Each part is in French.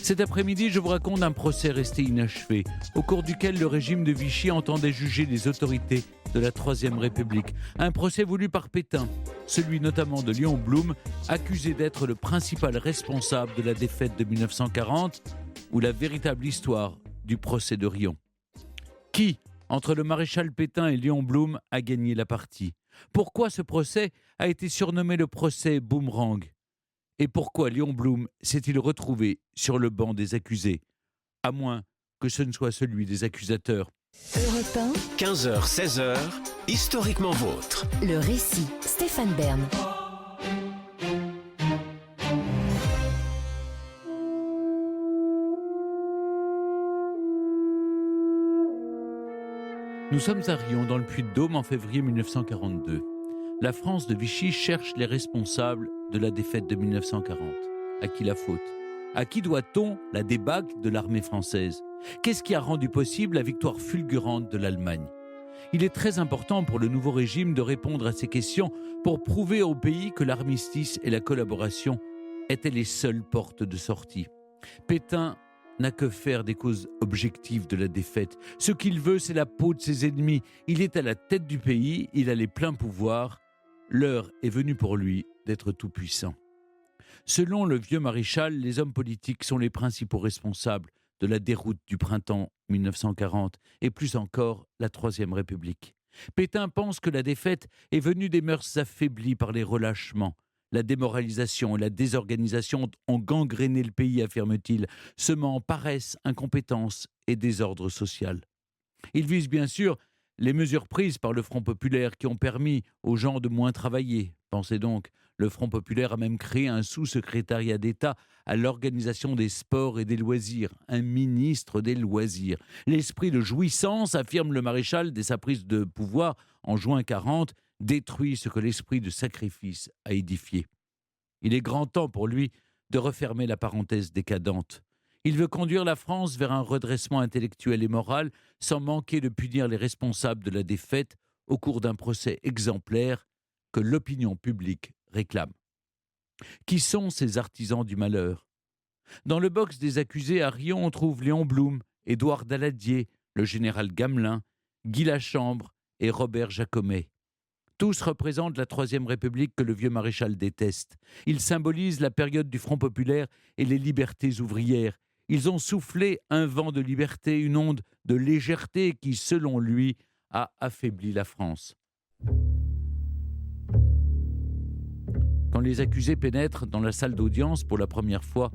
Cet après-midi, je vous raconte un procès resté inachevé, au cours duquel le régime de Vichy entendait juger les autorités de la Troisième République. Un procès voulu par Pétain, celui notamment de Léon Blum, accusé d'être le principal responsable de la défaite de 1940, ou la véritable histoire du procès de Riom. Qui, entre le maréchal Pétain et Léon Blum, a gagné la partie? Pourquoi ce procès a été surnommé le procès Boomerang? Et pourquoi Léon Blum s'est-il retrouvé sur le banc des accusés? À moins que ce ne soit celui des accusateurs. Europe 1, 15h-16h, historiquement vôtre. le récit, Stéphane Bern. Nous sommes à Riom, dans le Puy-de-Dôme, en février 1942. La France de Vichy cherche les responsables de la défaite de 1940. À qui la faute? À qui doit-on la débâcle de l'armée française? Qu'est-ce qui a rendu possible la victoire fulgurante de l'Allemagne? Il est très important pour le nouveau régime de répondre à ces questions pour prouver au pays que l'armistice et la collaboration étaient les seules portes de sortie. Pétain n'a que faire des causes objectives de la défaite. Ce qu'il veut, c'est la peau de ses ennemis. Il est à la tête du pays, il a les pleins pouvoirs. L'heure est venue pour lui d'être tout-puissant. Selon le vieux maréchal, les hommes politiques sont les principaux responsables de la déroute du printemps 1940 et plus encore la Troisième République. Pétain pense que la défaite est venue des mœurs affaiblies par les relâchements. La démoralisation et la désorganisation ont gangréné le pays, affirme-t-il, semant paresse, incompétence et désordre social. Il vise bien sûr les mesures prises par le Front populaire qui ont permis aux gens de moins travailler. Pensez donc, le Front populaire a même créé un sous-secrétariat d'État à l'organisation des sports et des loisirs, un ministre des loisirs. L'esprit de jouissance, affirme le maréchal dès sa prise de pouvoir en juin 40, détruit ce que l'esprit de sacrifice a édifié. Il est grand temps pour lui de refermer la parenthèse décadente. Il veut conduire la France vers un redressement intellectuel et moral sans manquer de punir les responsables de la défaite au cours d'un procès exemplaire que l'opinion publique réclame. Qui sont ces artisans du malheur? Dans le box des accusés à Riom, on trouve Léon Blum, Édouard Daladier, le général Gamelin, Guy Lachambre et Robert Jacomet. Tous représentent la Troisième République que le vieux maréchal déteste. Ils symbolisent la période du Front populaire et les libertés ouvrières. Ils ont soufflé un vent de liberté, une onde de légèreté qui, selon lui, a affaibli la France. Quand les accusés pénètrent dans la salle d'audience pour la première fois,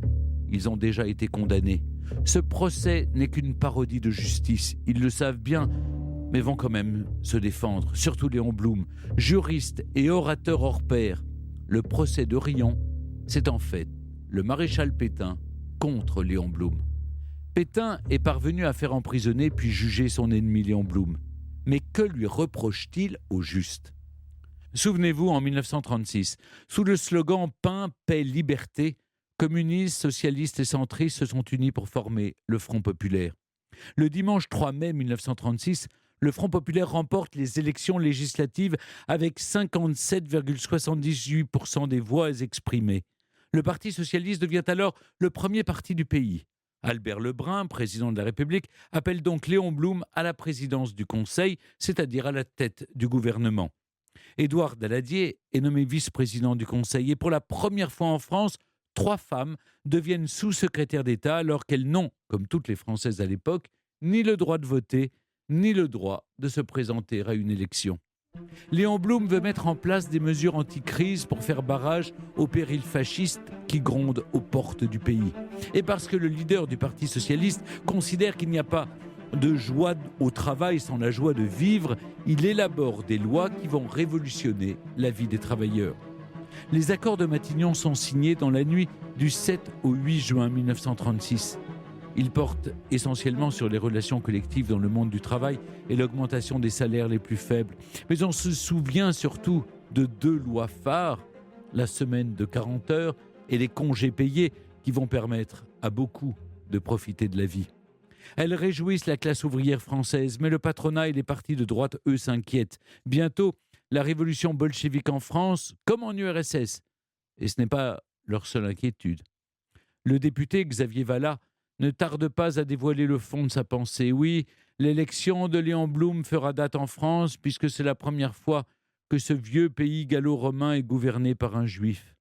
ils ont déjà été condamnés. Ce procès n'est qu'une parodie de justice. Ils le savent bien, mais vont quand même se défendre. Surtout Léon Blum, juriste et orateur hors pair. Le procès de Riom, c'est en fait le maréchal Pétain contre Léon Blum. Pétain est parvenu à faire emprisonner puis juger son ennemi Léon Blum. Mais que lui reproche-t-il au juste? Souvenez-vous, en 1936, sous le slogan « Pain, paix, liberté », communistes, socialistes et centristes se sont unis pour former le Front populaire. Le dimanche 3 mai 1936, le Front populaire remporte les élections législatives avec 57,78% des voix exprimées. Le Parti socialiste devient alors le premier parti du pays. Albert Lebrun, président de la République, appelle donc Léon Blum à la présidence du Conseil, c'est-à-dire à la tête du gouvernement. Édouard Daladier est nommé vice-président du Conseil et pour la première fois en France, 3 femmes deviennent sous-secrétaires d'État alors qu'elles n'ont, comme toutes les Françaises à l'époque, ni le droit de voter, ni le droit de se présenter à une élection. Léon Blum veut mettre en place des mesures anti-crise pour faire barrage aux périls fascistes qui grondent aux portes du pays. Et parce que le leader du Parti socialiste considère qu'il n'y a pas de joie au travail sans la joie de vivre, il élabore des lois qui vont révolutionner la vie des travailleurs. Les accords de Matignon sont signés dans la nuit du 7 au 8 juin 1936. Ils portent essentiellement sur les relations collectives dans le monde du travail et l'augmentation des salaires les plus faibles. Mais on se souvient surtout de 2 lois phares, la semaine de 40 heures et les congés payés qui vont permettre à beaucoup de profiter de la vie. Elles réjouissent la classe ouvrière française, mais le patronat et les partis de droite, eux, s'inquiètent. Bientôt, la révolution bolchevique en France, comme en URSS. Et ce n'est pas leur seule inquiétude. Le député Xavier Vallat ne tarde pas à dévoiler le fond de sa pensée. Oui, l'élection de Léon Blum fera date en France puisque c'est la première fois que ce vieux pays gallo-romain est gouverné par un juif.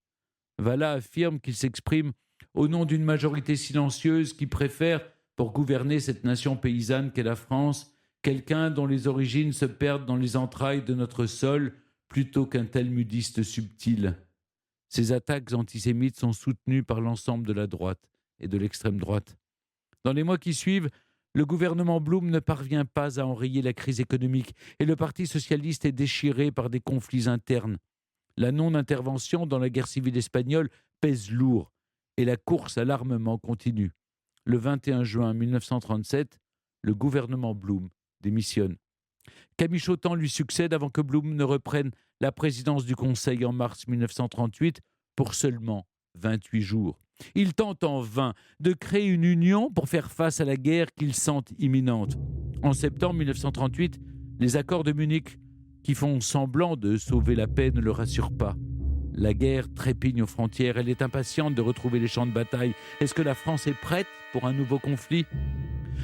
Vallat affirme qu'il s'exprime au nom d'une majorité silencieuse qui préfère, pour gouverner cette nation paysanne qu'est la France, quelqu'un dont les origines se perdent dans les entrailles de notre sol plutôt qu'un talmudiste subtil. Ces attaques antisémites sont soutenues par l'ensemble de la droite et de l'extrême droite. Dans les mois qui suivent, le gouvernement Blum ne parvient pas à enrayer la crise économique et le Parti socialiste est déchiré par des conflits internes. La non-intervention dans la guerre civile espagnole pèse lourd et la course à l'armement continue. Le 21 juin 1937, le gouvernement Blum démissionne. Camille Chautemps lui succède avant que Blum ne reprenne la présidence du Conseil en mars 1938 pour seulement 28 jours. Il tente en vain de créer une union pour faire face à la guerre qu'il sent imminente. En septembre 1938, les accords de Munich, qui font semblant de sauver la paix, ne le rassurent pas. La guerre trépigne aux frontières, elle est impatiente de retrouver les champs de bataille. Est-ce que la France est prête pour un nouveau conflit ?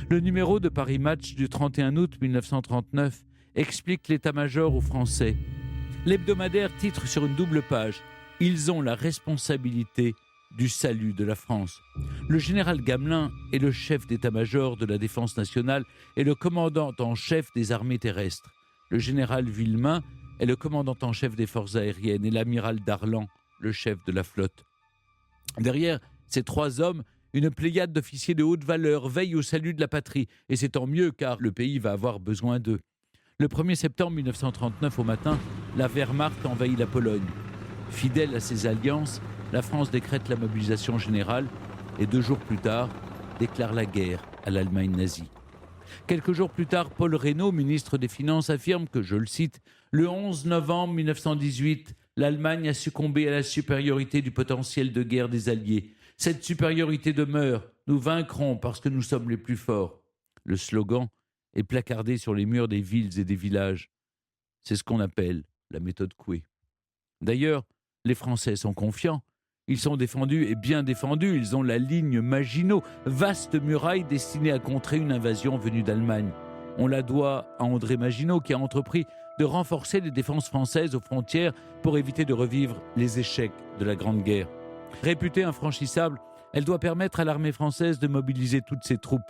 Le numéro de Paris Match du 31 août 1939 explique l'état-major aux Français. L'hebdomadaire titre sur une double page « Ils ont la responsabilité du salut de la France ». Le général Gamelin est le chef d'état-major de la Défense nationale et le commandant en chef des armées terrestres. Le général Villemain est le commandant en chef des forces aériennes et l'amiral Darlan, le chef de la flotte. Derrière ces trois hommes, une pléiade d'officiers de haute valeur veille au salut de la patrie. Et c'est tant mieux car le pays va avoir besoin d'eux. Le 1er septembre 1939 au matin, la Wehrmacht envahit la Pologne. Fidèle à ses alliances, la France décrète la mobilisation générale et 2 jours plus tard, déclare la guerre à l'Allemagne nazie. Quelques jours plus tard, Paul Reynaud, ministre des Finances, affirme que, je le cite, « Le 11 novembre 1918, l'Allemagne a succombé à la supériorité du potentiel de guerre des Alliés. Cette supériorité demeure. Nous vaincrons parce que nous sommes les plus forts. » Le slogan est placardé sur les murs des villes et des villages. C'est ce qu'on appelle la méthode Coué. D'ailleurs, les Français sont confiants. Ils sont défendus et bien défendus. Ils ont la ligne Maginot, vaste muraille destinée à contrer une invasion venue d'Allemagne. On la doit à André Maginot qui a entrepris de renforcer les défenses françaises aux frontières pour éviter de revivre les échecs de la Grande Guerre. Réputée infranchissable, elle doit permettre à l'armée française de mobiliser toutes ses troupes.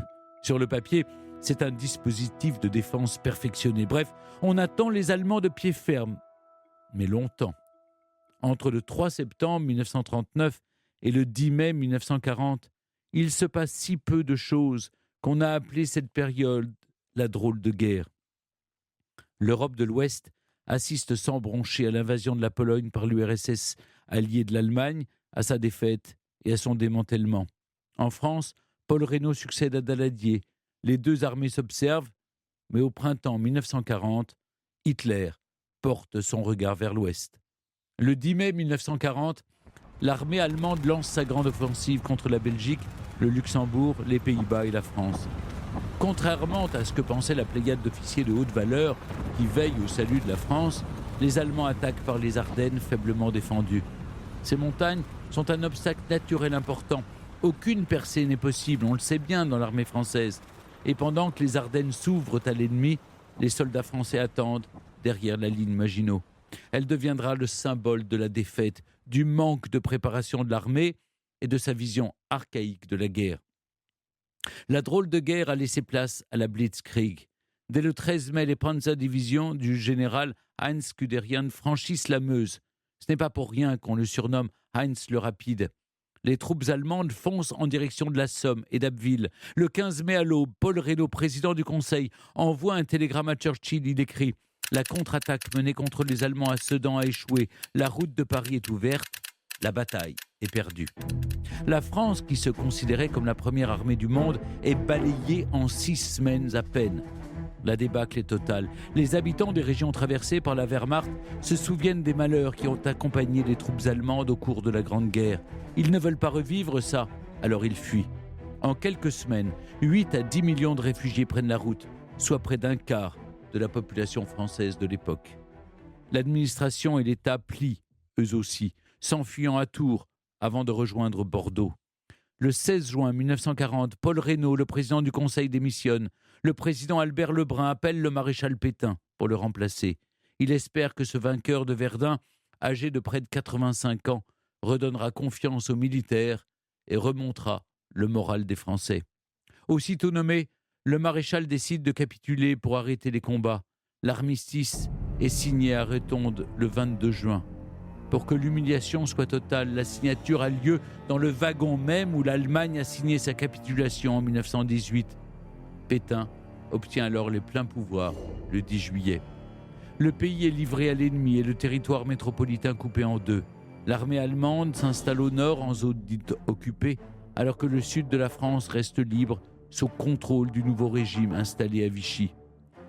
Sur le papier, c'est un dispositif de défense perfectionné. Bref, on attend les Allemands de pied ferme, mais longtemps. Entre le 3 septembre 1939 et le 10 mai 1940, il se passe si peu de choses qu'on a appelé cette période la drôle de guerre. L'Europe de l'Ouest assiste sans broncher à l'invasion de la Pologne par l'URSS alliée de l'Allemagne, à sa défaite et à son démantèlement. En France, Paul Reynaud succède à Daladier. Les deux armées s'observent, mais au printemps 1940, Hitler porte son regard vers l'Ouest. Le 10 mai 1940, l'armée allemande lance sa grande offensive contre la Belgique, le Luxembourg, les Pays-Bas et la France. Contrairement à ce que pensait la pléiade d'officiers de haute valeur qui veillent au salut de la France, les Allemands attaquent par les Ardennes faiblement défendues. Ces montagnes sont un obstacle naturel important. Aucune percée n'est possible, on le sait bien dans l'armée française. Et pendant que les Ardennes s'ouvrent à l'ennemi, les soldats français attendent derrière la ligne Maginot. Elle deviendra le symbole de la défaite, du manque de préparation de l'armée et de sa vision archaïque de la guerre. La drôle de guerre a laissé place à la Blitzkrieg. Dès le 13 mai, les Panzerdivisions du général Heinz Guderian franchissent la Meuse. Ce n'est pas pour rien qu'on le surnomme Heinz le Rapide. Les troupes allemandes foncent en direction de la Somme et d'Abbeville. Le 15 mai à l'aube, Paul Reynaud, président du Conseil, envoie un télégramme à Churchill. Il écrit « La contre-attaque menée contre les Allemands à Sedan a échoué. La route de Paris est ouverte. La bataille est perdue. » La France, qui se considérait comme la première armée du monde, est balayée en 6 semaines à peine. La débâcle est totale. Les habitants des régions traversées par la Wehrmacht se souviennent des malheurs qui ont accompagné les troupes allemandes au cours de la Grande Guerre. Ils ne veulent pas revivre ça, alors ils fuient. En quelques semaines, 8 à 10 millions de réfugiés prennent la route, soit près d'un quart de la population française de l'époque. L'administration et l'État plient, eux aussi, s'enfuyant à Tours avant de rejoindre Bordeaux. Le 16 juin 1940, Paul Reynaud, le président du Conseil, démissionne. Le président Albert Lebrun appelle le maréchal Pétain pour le remplacer. Il espère que ce vainqueur de Verdun, âgé de près de 85 ans, redonnera confiance aux militaires et remontera le moral des Français. Aussitôt nommé, le maréchal décide de capituler pour arrêter les combats. L'armistice est signé à Rethonde le 22 juin. Pour que l'humiliation soit totale, la signature a lieu dans le wagon même où l'Allemagne a signé sa capitulation en 1918. Pétain obtient alors les pleins pouvoirs le 10 juillet. Le pays est livré à l'ennemi et le territoire métropolitain coupé en deux. L'armée allemande s'installe au nord en zone dite occupée, alors que le sud de la France reste libre sous contrôle du nouveau régime installé à Vichy.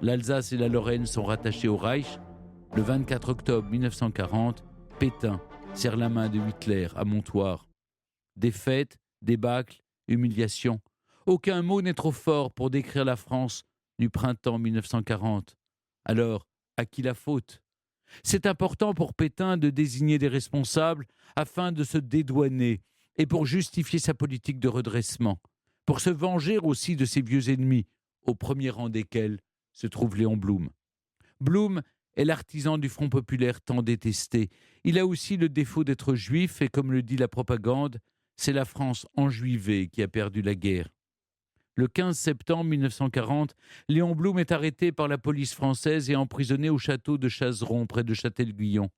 L'Alsace et la Lorraine sont rattachées au Reich. Le 24 octobre 1940, Pétain serre la main de Hitler à Montoire. Défaite, débâcle, humiliation. Aucun mot n'est trop fort pour décrire la France du printemps 1940. Alors, à qui la faute ? C'est important pour Pétain de désigner des responsables afin de se dédouaner et pour justifier sa politique de redressement, pour se venger aussi de ses vieux ennemis, au premier rang desquels se trouve Léon Blum. Blum est l'artisan du Front populaire tant détesté. Il a aussi le défaut d'être juif et, comme le dit la propagande, c'est la France enjuivée qui a perdu la guerre. Le 15 septembre 1940, Léon Blum est arrêté par la police française et emprisonné au château de Chazeron, près de Châtel-Guyon.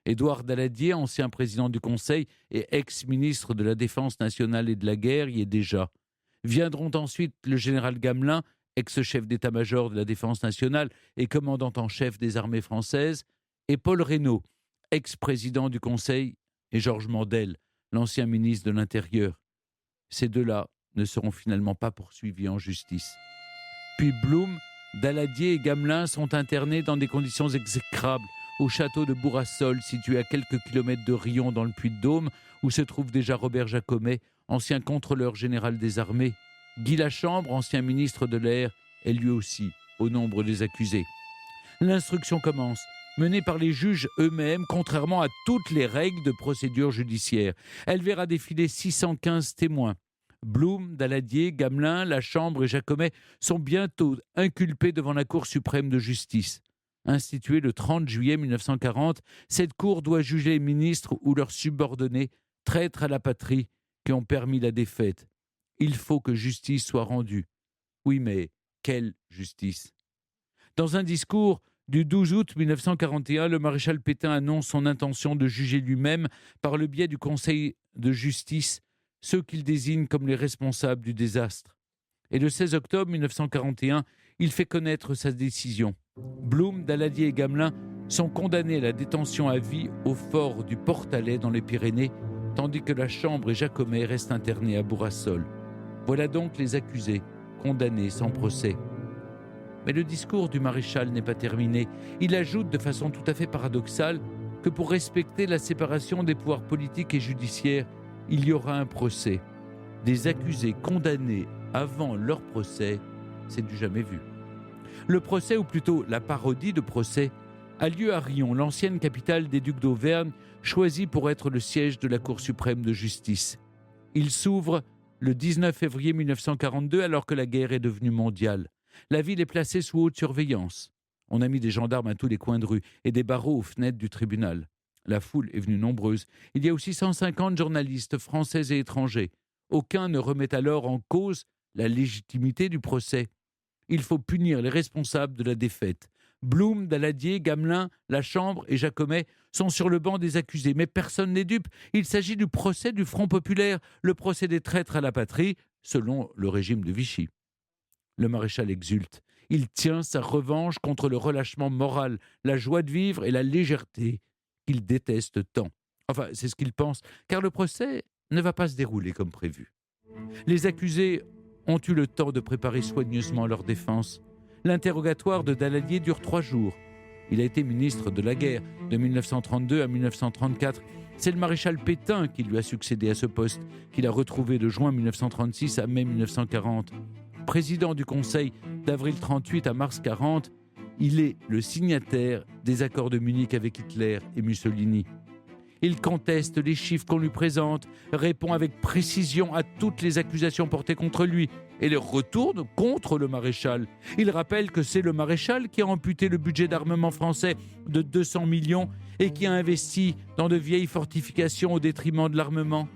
Édouard Daladier, ancien président du Conseil et ex-ministre de la Défense nationale et de la guerre, y est déjà. Viendront ensuite le général Gamelin, ex-chef d'état-major de la Défense nationale et commandant en chef des armées françaises, et Paul Reynaud, ex-président du Conseil, et Georges Mandel, l'ancien ministre de l'Intérieur. Ces deux-là ne seront finalement pas poursuivis en justice. Puis Blum, Daladier et Gamelin sont internés dans des conditions exécrables au château de Bourrassol, situé à quelques kilomètres de Riom dans le Puy-de-Dôme, où se trouve déjà Robert Jacomet, ancien contrôleur général des armées. Guy Lachambre, ancien ministre de l'Air, est lui aussi au nombre des accusés. L'instruction commence, menée par les juges eux-mêmes, contrairement à toutes les règles de procédure judiciaire. Elle verra défiler 615 témoins. Blum, Daladier, Gamelin, Lachambre et Jacomet sont bientôt inculpés devant la Cour suprême de justice. Instituée le 30 juillet 1940, cette Cour doit juger les ministres ou leurs subordonnés, traîtres à la patrie, qui ont permis la défaite. Il faut que justice soit rendue. Oui, mais quelle justice ? Dans un discours du 12 août 1941, le maréchal Pétain annonce son intention de juger lui-même, par le biais du Conseil de justice, ceux qu'il désigne comme les responsables du désastre. Et le 16 octobre 1941, il fait connaître sa décision. Blum, Daladier et Gamelin sont condamnés à la détention à vie au fort du Portalet dans les Pyrénées, tandis que Lachambre et Jacomet restent internés à Bourrassol. Voilà donc les accusés, condamnés sans procès. Mais le discours du maréchal n'est pas terminé. Il ajoute de façon tout à fait paradoxale que pour respecter la séparation des pouvoirs politiques et judiciaires, il y aura un procès. Des accusés condamnés avant leur procès, c'est du jamais vu. Le procès, ou plutôt la parodie de procès, a lieu à Riom, l'ancienne capitale des ducs d'Auvergne, choisie pour être le siège de la Cour suprême de justice. Il s'ouvre le 19 février 1942, alors que la guerre est devenue mondiale. La ville est placée sous haute surveillance. On a mis des gendarmes à tous les coins de rue et des barreaux aux fenêtres du tribunal. La foule est venue nombreuse. Il y a aussi 150 journalistes français et étrangers. Aucun ne remet alors en cause la légitimité du procès. Il faut punir les responsables de la défaite. Blum, Daladier, Gamelin, Lachambre et Jacomet sont sur le banc des accusés. Mais personne n'est dupe. Il s'agit du procès du Front populaire, le procès des traîtres à la patrie, selon le régime de Vichy. Le maréchal exulte. Il tient sa revanche contre le relâchement moral, la joie de vivre et la légèreté qu'il déteste tant. Enfin, c'est ce qu'il pense, car le procès ne va pas se dérouler comme prévu. Les accusés ont eu le temps de préparer soigneusement leur défense. L'interrogatoire de Daladier dure 3 jours. Il a été ministre de la guerre de 1932 à 1934. C'est le maréchal Pétain qui lui a succédé à ce poste, qu'il a retrouvé de juin 1936 à mai 1940. Président du Conseil d'avril 38 à mars 40, il est le signataire des accords de Munich avec Hitler et Mussolini. Il conteste les chiffres qu'on lui présente, répond avec précision à toutes les accusations portées contre lui et les retourne contre le maréchal. Il rappelle que c'est le maréchal qui a amputé le budget d'armement français de 200 millions et qui a investi dans de vieilles fortifications au détriment de l'armement.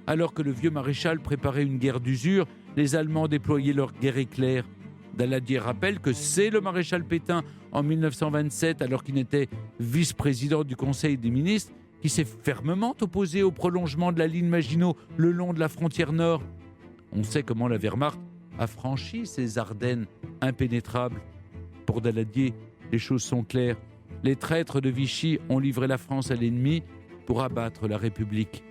Alors que le vieux maréchal préparait une guerre d'usure, les Allemands déployaient leur guerre éclair. Daladier rappelle que c'est le maréchal Pétain, en 1927, alors qu'il était vice-président du Conseil des ministres, qui s'est fermement opposé au prolongement de la ligne Maginot le long de la frontière nord. On sait comment la Wehrmacht a franchi ces Ardennes impénétrables. Pour Daladier, les choses sont claires. Les traîtres de Vichy ont livré la France à l'ennemi pour abattre la République.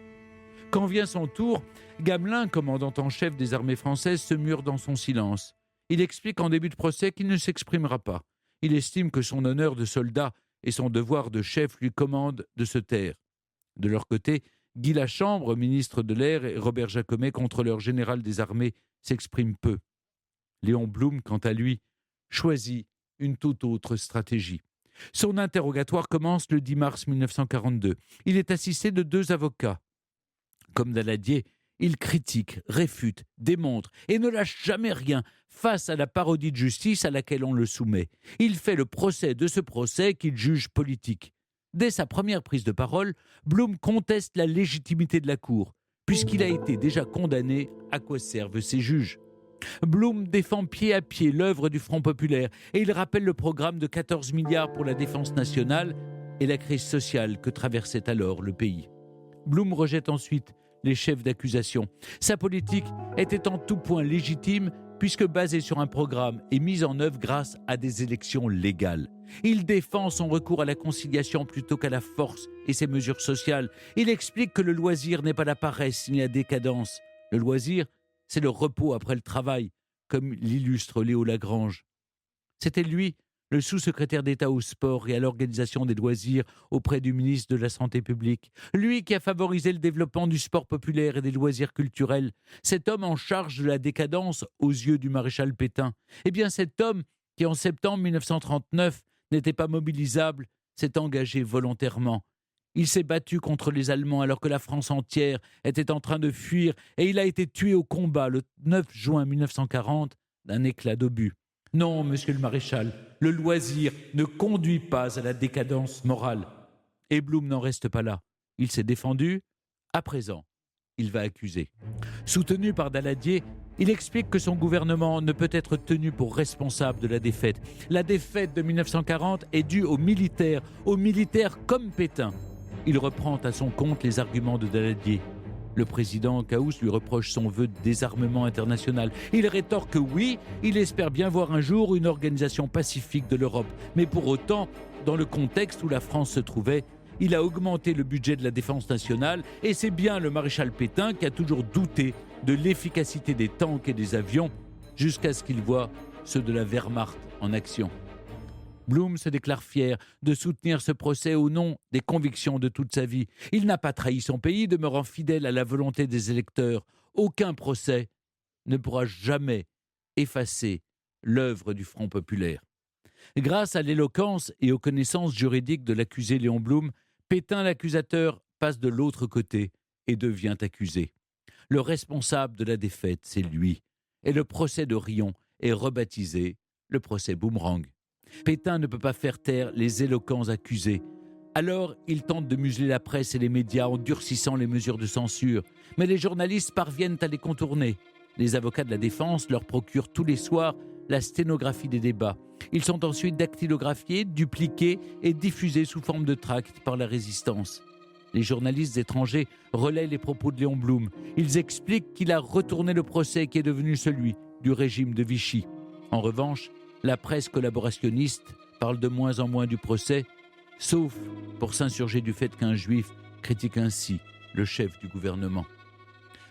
Quand vient son tour, Gamelin, commandant en chef des armées françaises, se mure dans son silence. Il explique en début de procès qu'il ne s'exprimera pas. Il estime que son honneur de soldat et son devoir de chef lui commandent de se taire. De leur côté, Guy Lachambre, ministre de l'Air, et Robert Jacomet, contrôleur général des armées, s'expriment peu. Léon Blum, quant à lui, choisit une toute autre stratégie. Son interrogatoire commence le 10 mars 1942. Il est assisté de 2 avocats. Comme Daladier, il critique, réfute, démontre et ne lâche jamais rien face à la parodie de justice à laquelle on le soumet. Il fait le procès de ce procès qu'il juge politique. Dès sa première prise de parole, Blum conteste la légitimité de la Cour, puisqu'il a été déjà condamné. À quoi servent ces juges ? Blum défend pied à pied l'œuvre du Front populaire et il rappelle le programme de 14 milliards pour la défense nationale et la crise sociale que traversait alors le pays. Blum rejette ensuite les chefs d'accusation. Sa politique était en tout point légitime puisque basée sur un programme et mise en œuvre grâce à des élections légales. Il défend son recours à la conciliation plutôt qu'à la force et ses mesures sociales. Il explique que le loisir n'est pas la paresse ni la décadence. Le loisir, c'est le repos après le travail, comme l'illustre Léo Lagrange. C'était lui, le sous-secrétaire d'État au sport et à l'organisation des loisirs auprès du ministre de la Santé publique. Lui qui a favorisé le développement du sport populaire et des loisirs culturels. Cet homme en charge de la décadence aux yeux du maréchal Pétain. Eh bien cet homme qui en septembre 1939 n'était pas mobilisable, s'est engagé volontairement. Il s'est battu contre les Allemands alors que la France entière était en train de fuir et il a été tué au combat le 9 juin 1940 d'un éclat d'obus. Non, monsieur le maréchal, le loisir ne conduit pas à la décadence morale. Et Blum n'en reste pas là. Il s'est défendu. À présent, il va accuser. Soutenu par Daladier, il explique que son gouvernement ne peut être tenu pour responsable de la défaite. La défaite de 1940 est due aux militaires comme Pétain. Il reprend à son compte les arguments de Daladier. Le président Caous lui reproche son vœu de désarmement international. Il rétorque que oui, il espère bien voir un jour une organisation pacifique de l'Europe. Mais pour autant, dans le contexte où la France se trouvait, il a augmenté le budget de la défense nationale et c'est bien le maréchal Pétain qui a toujours douté de l'efficacité des tanks et des avions jusqu'à ce qu'il voit ceux de la Wehrmacht en action. Blum se déclare fier de soutenir ce procès au nom des convictions de toute sa vie. Il n'a pas trahi son pays, demeurant fidèle à la volonté des électeurs. Aucun procès ne pourra jamais effacer l'œuvre du Front populaire. Grâce à l'éloquence et aux connaissances juridiques de l'accusé Léon Blum, Pétain l'accusateur passe de l'autre côté et devient accusé. Le responsable de la défaite, c'est lui. Et le procès de Riom est rebaptisé le procès Boomerang. Pétain ne peut pas faire taire les éloquents accusés. Alors, il tente de museler la presse et les médias en durcissant les mesures de censure. Mais les journalistes parviennent à les contourner. Les avocats de la défense leur procurent tous les soirs la sténographie des débats. Ils sont ensuite dactylographiés, dupliqués et diffusés sous forme de tracts par la résistance. Les journalistes étrangers relaient les propos de Léon Blum. Ils expliquent qu'il a retourné le procès qui est devenu celui du régime de Vichy. En revanche, la presse collaborationniste parle de moins en moins du procès, sauf pour s'insurger du fait qu'un juif critique ainsi le chef du gouvernement.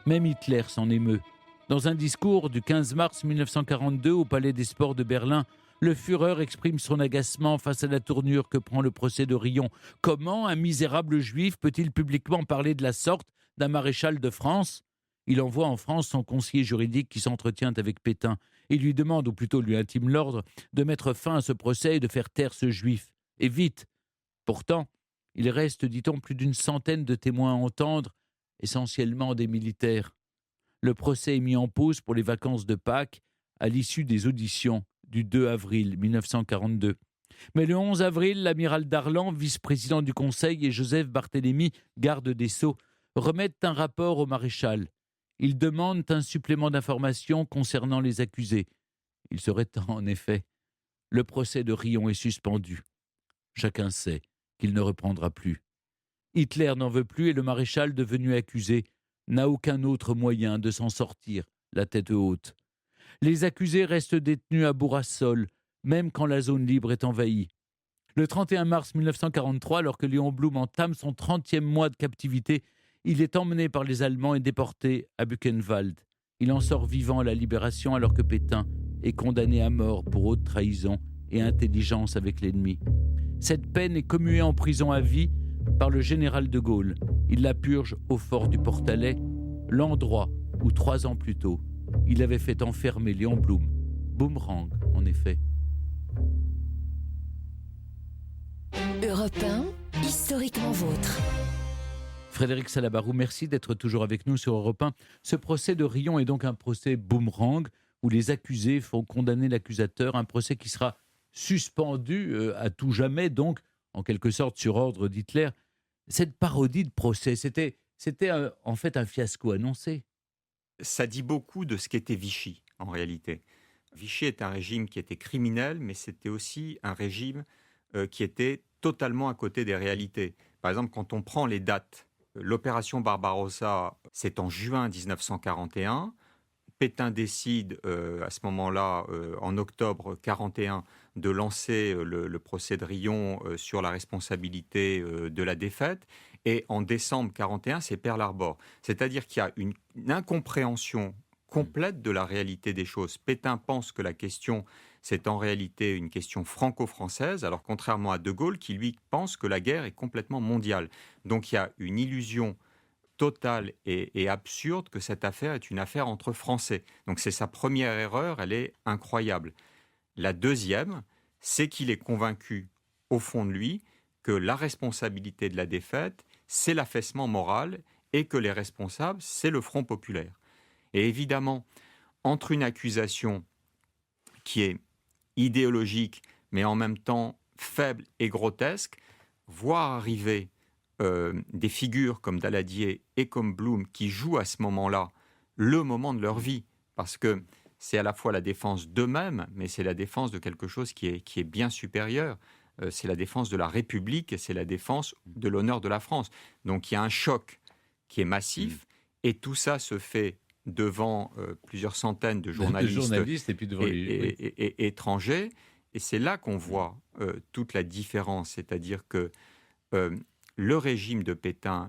Même Hitler s'en émeut. Dans un discours du 15 mars 1942 au Palais des Sports de Berlin, le Führer exprime son agacement face à la tournure que prend le procès de Riom. Comment un misérable juif peut-il publiquement parler de la sorte d'un maréchal de France ? Il envoie en France son conseiller juridique qui s'entretient avec Pétain. Il lui demande, ou plutôt lui intime l'ordre, de mettre fin à ce procès et de faire taire ce juif. Et vite. Pourtant, Il reste, dit-on, plus d'une centaine de témoins à entendre, essentiellement des militaires. Le procès est mis en pause pour les vacances de Pâques à l'issue des auditions du 2 avril 1942. Mais le 11 avril, l'amiral Darlan, vice-président du Conseil, et Joseph Barthélemy, garde des Sceaux, remettent un rapport au maréchal. Ils demandent un supplément d'informations concernant les accusés. Il serait temps, en effet. Le procès de Riom est suspendu. Chacun sait qu'il ne reprendra plus. Hitler n'en veut plus et le maréchal, devenu accusé, n'a aucun autre moyen de s'en sortir, la tête haute. Les accusés restent détenus à Bourrassol, même quand la zone libre est envahie. Le 31 mars 1943, alors que Léon Blum entame son 30e mois de captivité, il est emmené par les Allemands et déporté à Buchenwald. Il en sort vivant à la libération alors que Pétain est condamné à mort pour haute trahison et intelligence avec l'ennemi. Cette peine est commuée en prison à vie par le général de Gaulle. Il la purge au fort du Portalet, l'endroit où 3 ans plus tôt, il avait fait enfermer Léon Blum. Boomerang, en effet. Europe 1, historiquement vôtre. Frédéric Salabarou, merci d'être toujours avec nous sur Europe 1. Ce procès de Riom est donc un procès boomerang où les accusés font condamner l'accusateur, un procès qui sera suspendu à tout jamais, donc en quelque sorte sur ordre d'Hitler. Cette parodie de procès, c'était en fait un fiasco annoncé. Ça dit beaucoup de ce qu'était Vichy, en réalité. Vichy est un régime qui était criminel, mais c'était aussi un régime qui était totalement à côté des réalités. Par exemple, quand on prend les dates, l'opération Barbarossa, c'est en juin 1941. Pétain décide à ce moment-là, en octobre 1941, de lancer le procès de Riom sur la responsabilité de la défaite. Et en décembre 1941, c'est Pearl Harbor. C'est-à-dire qu'il y a une incompréhension complète de la réalité des choses. Pétain pense que la question, c'est en réalité une question franco-française, alors contrairement à De Gaulle, qui lui pense que la guerre est complètement mondiale. Donc il y a une illusion totale et absurde que cette affaire est une affaire entre Français. Donc c'est sa première erreur, elle est incroyable. La deuxième, c'est qu'il est convaincu, au fond de lui, que la responsabilité de la défaite, c'est l'affaissement moral et que les responsables, c'est le Front populaire. Et évidemment, entre une accusation qui est idéologique, mais en même temps faible et grotesque, voir arriver des figures comme Daladier et comme Blum qui jouent à ce moment-là le moment de leur vie, parce que c'est à la fois la défense d'eux-mêmes, mais c'est la défense de quelque chose qui est bien supérieur. C'est la défense de la République et c'est la défense de l'honneur de la France. Donc il y a un choc qui est massif et tout ça se fait devant plusieurs centaines de journalistes et puis devant et étrangers. Et c'est là qu'on voit toute la différence, c'est-à-dire que le régime de Pétain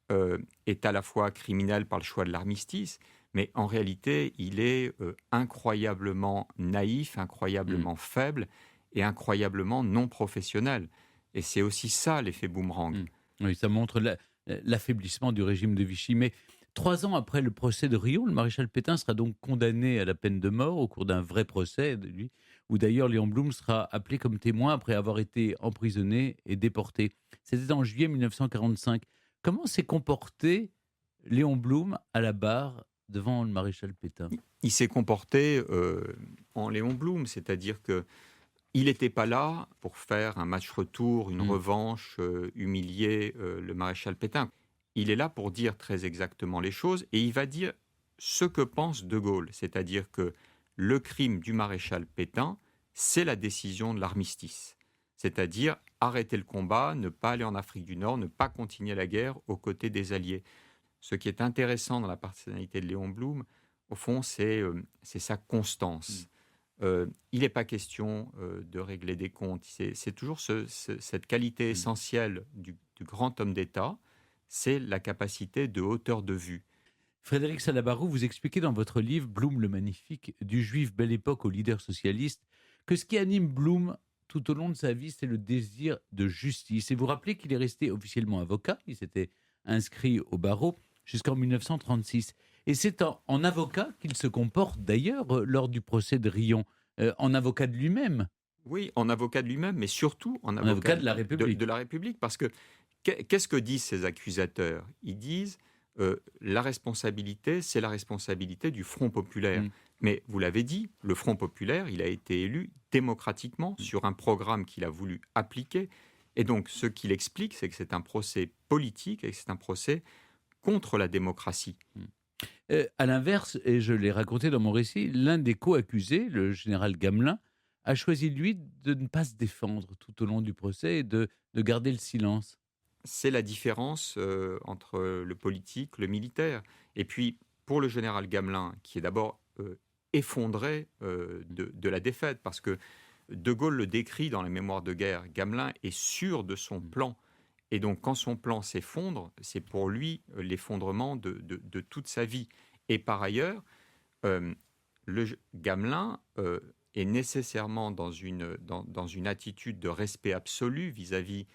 est à la fois criminel par le choix de l'armistice, mais en réalité, il est incroyablement naïf, incroyablement faible et incroyablement non professionnel. Et c'est aussi ça l'effet boomerang. Oui, ça montre l'affaiblissement du régime de Vichy. Mais 3 ans après le procès de Riom, le maréchal Pétain sera donc condamné à la peine de mort au cours d'un vrai procès de lui, où d'ailleurs Léon Blum sera appelé comme témoin après avoir été emprisonné et déporté. C'était en juillet 1945. Comment s'est comporté Léon Blum à la barre devant le maréchal Pétain? Il s'est comporté en Léon Blum, c'est-à-dire que il n'était pas là pour faire un match retour, une revanche, humilier le maréchal Pétain. Il est là pour dire très exactement les choses et il va dire ce que pense De Gaulle, c'est-à-dire que le crime du maréchal Pétain, c'est la décision de l'armistice, c'est-à-dire arrêter le combat, ne pas aller en Afrique du Nord, ne pas continuer la guerre aux côtés des Alliés. Ce qui est intéressant dans la personnalité de Léon Blum, au fond, c'est sa constance. Il n'est pas question de régler des comptes. C'est toujours cette qualité essentielle du grand homme d'État, c'est la capacité de hauteur de vue. Frédéric Salabarou, vous expliquez dans votre livre « Blum le Magnifique, du juif belle époque au leader socialiste » que ce qui anime Blum tout au long de sa vie, c'est le désir de justice. Et vous rappelez qu'il est resté officiellement avocat, il s'était inscrit au barreau jusqu'en 1936. Et c'est en avocat qu'il se comporte d'ailleurs lors du procès de Riom, en avocat de lui-même. Oui, en avocat de lui-même, mais surtout en Un avocat avocat de la République. de la République. Parce que qu'est-ce que disent ces accusateurs? Ils disent la responsabilité, c'est la responsabilité du Front populaire. Mm. Mais vous l'avez dit, le Front populaire, il a été élu démocratiquement sur un programme qu'il a voulu appliquer. Et donc, ce qu'il explique, c'est que c'est un procès politique et que c'est un procès contre la démocratie. À l'inverse, et je l'ai raconté dans mon récit, l'un des co-accusés, le général Gamelin, a choisi, lui, de ne pas se défendre tout au long du procès et de garder le silence. C'est la différence entre le politique, le militaire. Et puis, pour le général Gamelin, qui est d'abord effondré de la défaite, parce que De Gaulle le décrit dans les mémoires de guerre, Gamelin est sûr de son plan. Et donc, quand son plan s'effondre, c'est pour lui l'effondrement de toute sa vie. Et par ailleurs, Gamelin est nécessairement dans une attitude de respect absolu vis-à-vis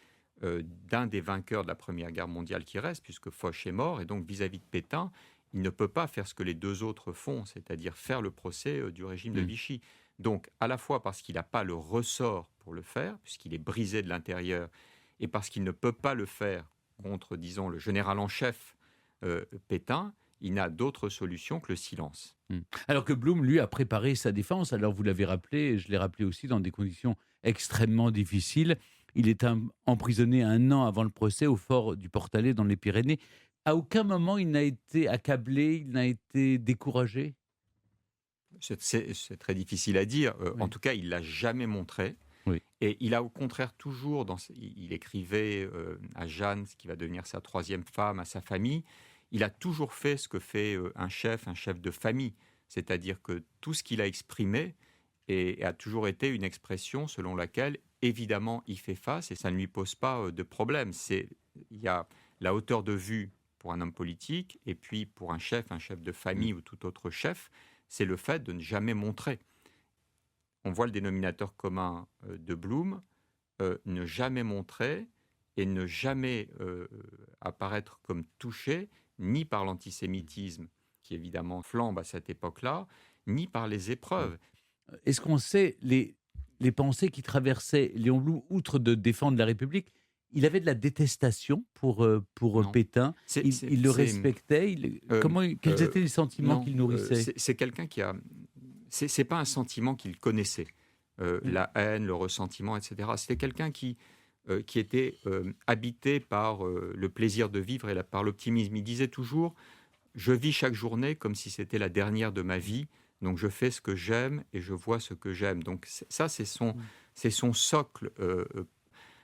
d'un des vainqueurs de la Première Guerre mondiale qui reste, puisque Foch est mort, et donc vis-à-vis de Pétain, il ne peut pas faire ce que les deux autres font, c'est-à-dire faire le procès du régime de Vichy. Donc, à la fois parce qu'il n'a pas le ressort pour le faire, puisqu'il est brisé de l'intérieur, et parce qu'il ne peut pas le faire contre, disons, le général en chef Pétain, il n'a d'autre solution que le silence. Alors que Blum, lui, a préparé sa défense. Alors, vous l'avez rappelé, et je l'ai rappelé aussi, dans des conditions extrêmement difficiles. Il est emprisonné 1 an avant le procès au fort du Portalet dans les Pyrénées. À aucun moment, il n'a été accablé, il n'a été découragé. C'est très difficile à dire. Oui. En tout cas, il ne l'a jamais montré. Oui. Et il a au contraire toujours, il écrivait à Jeanne, ce qui va devenir sa 3e femme, à sa famille, il a toujours fait ce que fait un chef de famille. C'est-à-dire que tout ce qu'il a exprimé a toujours été une expression selon laquelle, évidemment, il fait face et ça ne lui pose pas de problème. Il y a la hauteur de vue pour un homme politique et puis pour un chef de famille ou tout autre chef, c'est le fait de ne jamais montrer. On voit le dénominateur commun de Blum, ne jamais montrer et ne jamais apparaître comme touché, ni par l'antisémitisme, qui évidemment flambe à cette époque-là, ni par les épreuves. Est-ce qu'on sait les pensées qui traversaient Léon Blum, outre de défendre la République? Il avait de la détestation pour Pétain. Il le respectait. Quels étaient les sentiments qu'il nourrissait? C'est quelqu'un qui a... C'est pas un sentiment qu'il connaissait. La haine, le ressentiment, etc. C'était quelqu'un qui était habité par le plaisir de vivre et par l'optimisme. Il disait toujours « Je vis chaque journée comme si c'était la dernière de ma vie, donc je fais ce que j'aime et je vois ce que j'aime. » Donc ça, c'est son socle.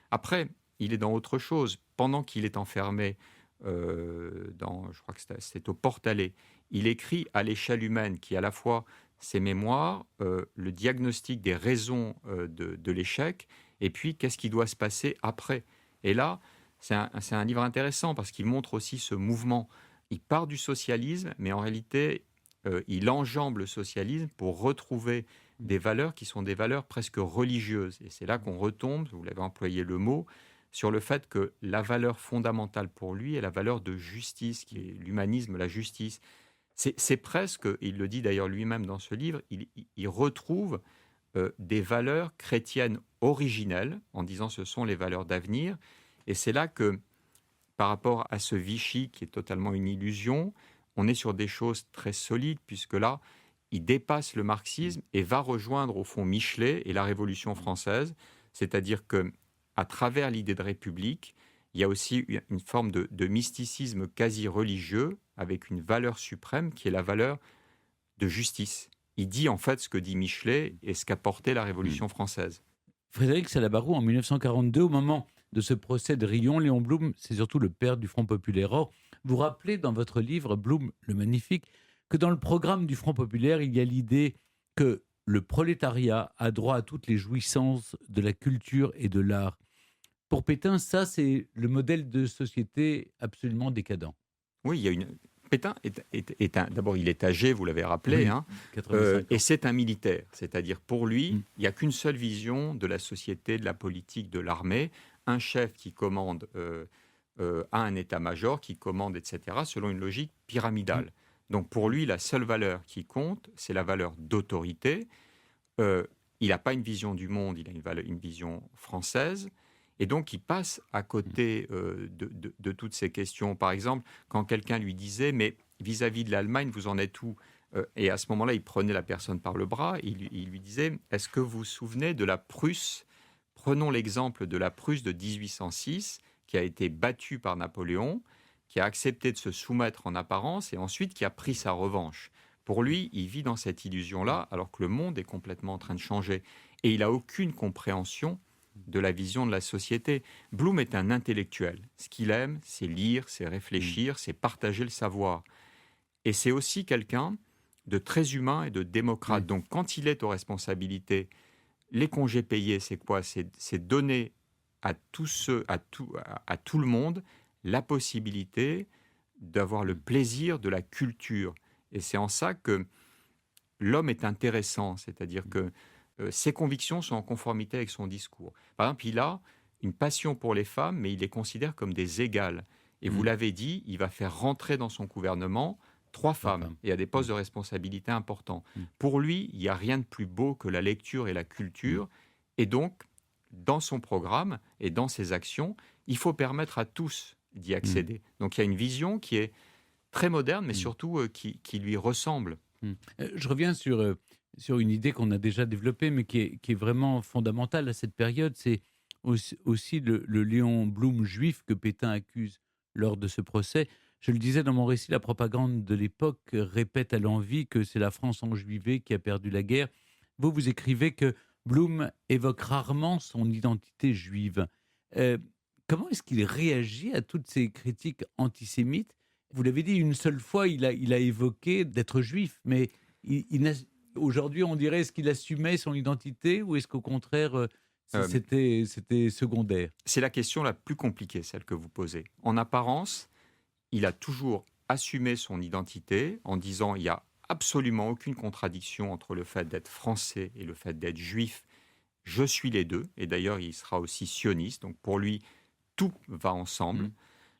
Après, il est dans autre chose. Pendant qu'il est enfermé, je crois que c'était au Portalet, il écrit à l'échelle humaine, qui est à la fois ses mémoires, le diagnostic des raisons de l'échec, et puis qu'est-ce qui doit se passer après. Et là, c'est un livre intéressant parce qu'il montre aussi ce mouvement. Il part du socialisme, mais en réalité, il enjambe le socialisme pour retrouver des valeurs qui sont des valeurs presque religieuses. Et c'est là qu'on retombe, vous l'avez employé le mot, sur le fait que la valeur fondamentale pour lui est la valeur de justice, qui est l'humanisme, la justice. C'est presque, il le dit d'ailleurs lui-même dans ce livre, il retrouve des valeurs chrétiennes originelles, en disant ce sont les valeurs d'avenir. Et c'est là que, par rapport à ce Vichy qui est totalement une illusion, on est sur des choses très solides, puisque là, il dépasse le marxisme et va rejoindre au fond Michelet et la Révolution française, c'est-à-dire que à travers l'idée de république, il y a aussi une forme de mysticisme quasi religieux avec une valeur suprême qui est la valeur de justice. Il dit en fait ce que dit Michelet et ce qu'a porté la Révolution française. Frédéric Salabarou, en 1942, au moment de ce procès de Riom, Léon Blum, c'est surtout le père du Front populaire. Or, vous rappelez dans votre livre, Blum le Magnifique, que dans le programme du Front populaire, il y a l'idée que le prolétariat a droit à toutes les jouissances de la culture et de l'art. Pour Pétain, ça, c'est le modèle de société absolument décadent. Oui, il y a Pétain d'abord, il est âgé, vous l'avez rappelé, oui, et c'est un militaire. C'est-à-dire, pour lui, il n'y a qu'une seule vision de la société, de la politique, de l'armée. Un chef qui commande a un état-major, qui commande, etc., selon une logique pyramidale. Donc, pour lui, la seule valeur qui compte, c'est la valeur d'autorité. Il il n'a pas une vision du monde, il a une vision française. Et donc, il passe à côté de toutes ces questions. Par exemple, quand quelqu'un lui disait, mais vis-à-vis de l'Allemagne, vous en êtes où ? Et à ce moment-là, il prenait la personne par le bras, il lui disait, est-ce que vous vous souvenez de la Prusse ? Prenons l'exemple de la Prusse de 1806, qui a été battue par Napoléon, qui a accepté de se soumettre en apparence et ensuite qui a pris sa revanche. Pour lui, il vit dans cette illusion-là, alors que le monde est complètement en train de changer. Et il n'a aucune compréhension de la vision de la société. Blum est un intellectuel. Ce qu'il aime, c'est lire, c'est réfléchir, c'est partager le savoir. Et c'est aussi quelqu'un de très humain et de démocrate. Donc, quand il est aux responsabilités, les congés payés, c'est quoi ? C'est donner à tout le monde la possibilité d'avoir le plaisir de la culture. Et c'est en ça que l'homme est intéressant, c'est-à-dire que ses convictions sont en conformité avec son discours. Par exemple, il a une passion pour les femmes, mais il les considère comme des égales. Et vous l'avez dit, il va faire rentrer dans son gouvernement 3 femmes et à des postes de responsabilité importants. Pour lui, il n'y a rien de plus beau que la lecture et la culture. Et donc, dans son programme et dans ses actions, il faut permettre à tous d'y accéder. Donc, il y a une vision qui est très moderne, mais surtout qui lui ressemble. Je reviens sur une idée qu'on a déjà développée, mais qui est vraiment fondamentale à cette période. C'est aussi le Léon Blum juif que Pétain accuse lors de ce procès. Je le disais dans mon récit, la propagande de l'époque répète à l'envi que c'est la France enjuivée qui a perdu la guerre. Vous écrivez que Blum évoque rarement son identité juive. Comment est-ce qu'il réagit à toutes ces critiques antisémites ? Vous l'avez dit, une seule fois, il a évoqué d'être juif, mais aujourd'hui, on dirait, est-ce qu'il assumait son identité ou est-ce qu'au contraire, c'était secondaire ? C'est la question la plus compliquée, celle que vous posez. En apparence, il a toujours assumé son identité en disant il n'y a absolument aucune contradiction entre le fait d'être français et le fait d'être juif. Je suis les deux. Et d'ailleurs, il sera aussi sioniste. Donc pour lui, tout va ensemble.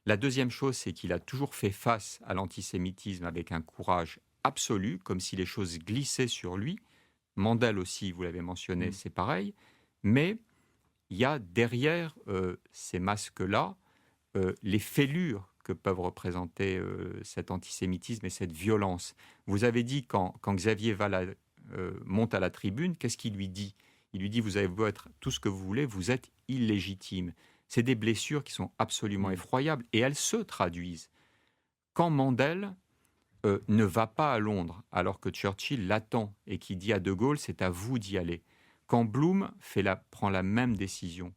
La deuxième chose, c'est qu'il a toujours fait face à l'antisémitisme avec un courage absolu, comme si les choses glissaient sur lui. Mandel aussi, vous l'avez mentionné, c'est pareil. Mais il y a derrière ces masques-là les fêlures que peuvent représenter cet antisémitisme et cette violence. Vous avez dit, quand Xavier Valls monte à la tribune, qu'est-ce qu'il lui dit ? Il lui dit, vous avez beau être tout ce que vous voulez, vous êtes illégitime. C'est des blessures qui sont absolument effroyables et elles se traduisent. Quand Mandel ne va pas à Londres alors que Churchill l'attend et qui dit à De Gaulle, c'est à vous d'y aller. Quand Blum prend la même décision,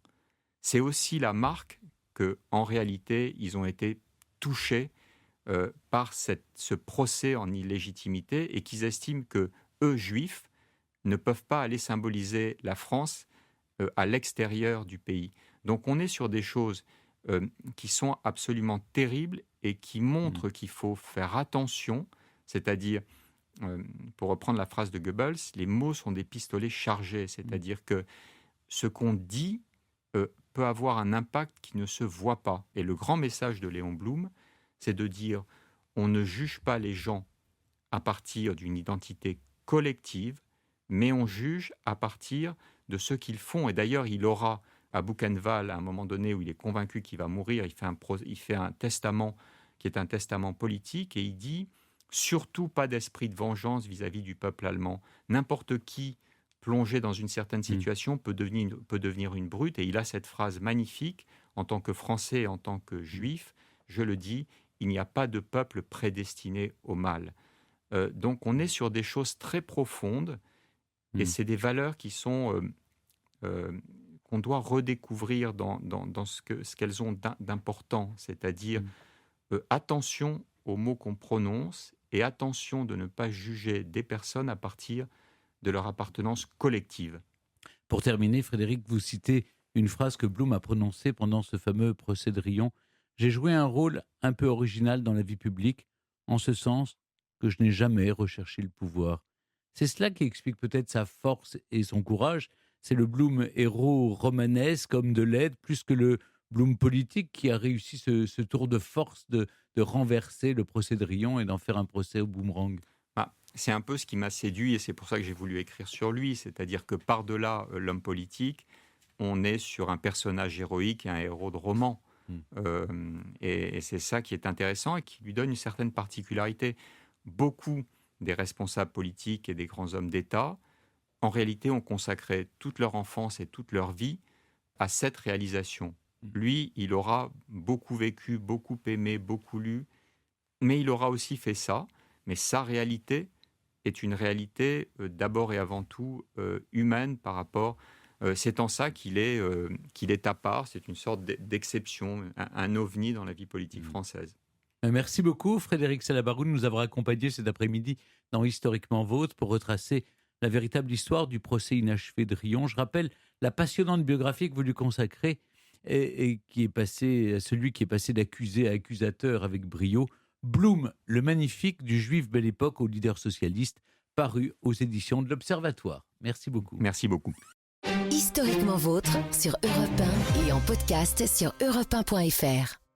c'est aussi la marque qu'en réalité, ils ont été touchés par ce procès en illégitimité et qu'ils estiment que eux, juifs, ne peuvent pas aller symboliser la France à l'extérieur du pays. Donc on est sur des choses qui sont absolument terribles et qui montrent qu'il faut faire attention, c'est-à-dire, pour reprendre la phrase de Goebbels, les mots sont des pistolets chargés, c'est-à-dire que ce qu'on dit peut avoir un impact qui ne se voit pas. Et le grand message de Léon Blum, c'est de dire on ne juge pas les gens à partir d'une identité collective, mais on juge à partir de ce qu'ils font. Et d'ailleurs, il aura à Buchenwald, à un moment donné où il est convaincu qu'il va mourir, il fait un testament qui est un testament politique et il dit surtout pas d'esprit de vengeance vis-à-vis du peuple allemand. N'importe qui plongé dans une certaine situation peut devenir une brute. Et il a cette phrase magnifique, en tant que Français et en tant que Juif, je le dis, il n'y a pas de peuple prédestiné au mal. Donc on est sur des choses très profondes et c'est des valeurs qui sont qu'on doit redécouvrir dans ce qu'elles ont d'important, c'est-à-dire attention aux mots qu'on prononce et attention de ne pas juger des personnes à partir de leur appartenance collective. Pour terminer, Frédéric, vous citez une phrase que Blum a prononcée pendant ce fameux procès de Riom. « J'ai joué un rôle un peu original dans la vie publique, en ce sens que je n'ai jamais recherché le pouvoir. » C'est cela qui explique peut-être sa force et son courage. C'est le Blum héros romanesque, homme de lettres, plus que le Blum politique qui a réussi ce tour de force de renverser le procès de Riom et d'en faire un procès au boomerang. c'est un peu ce qui m'a séduit et c'est pour ça que j'ai voulu écrire sur lui. C'est-à-dire que par-delà l'homme politique, on est sur un personnage héroïque et un héros de roman. Et c'est ça qui est intéressant et qui lui donne une certaine particularité. Beaucoup des responsables politiques et des grands hommes d'État, en réalité, ont consacré toute leur enfance et toute leur vie à cette réalisation. Lui, il aura beaucoup vécu, beaucoup aimé, beaucoup lu, mais il aura aussi fait ça. Mais sa réalité est une réalité d'abord et avant tout humaine par rapport... c'est en ça qu'il est à part, c'est une sorte d'exception, un ovni dans la vie politique française. Merci beaucoup Frédéric Salaberry de nous avoir accompagnés cet après-midi dans Historiquement Vôtre pour retracer la véritable histoire du procès inachevé de Riom. Je rappelle la passionnante biographie que vous lui consacrez et qui est passé, celui qui est passé d'accusé à accusateur avec brio, Blum, le magnifique du Juif Belle Époque au leader socialiste, paru aux éditions de l'Observatoire. Merci beaucoup. Merci beaucoup. Historiquement Vôtre sur Europe 1 et en podcast sur europe1.fr.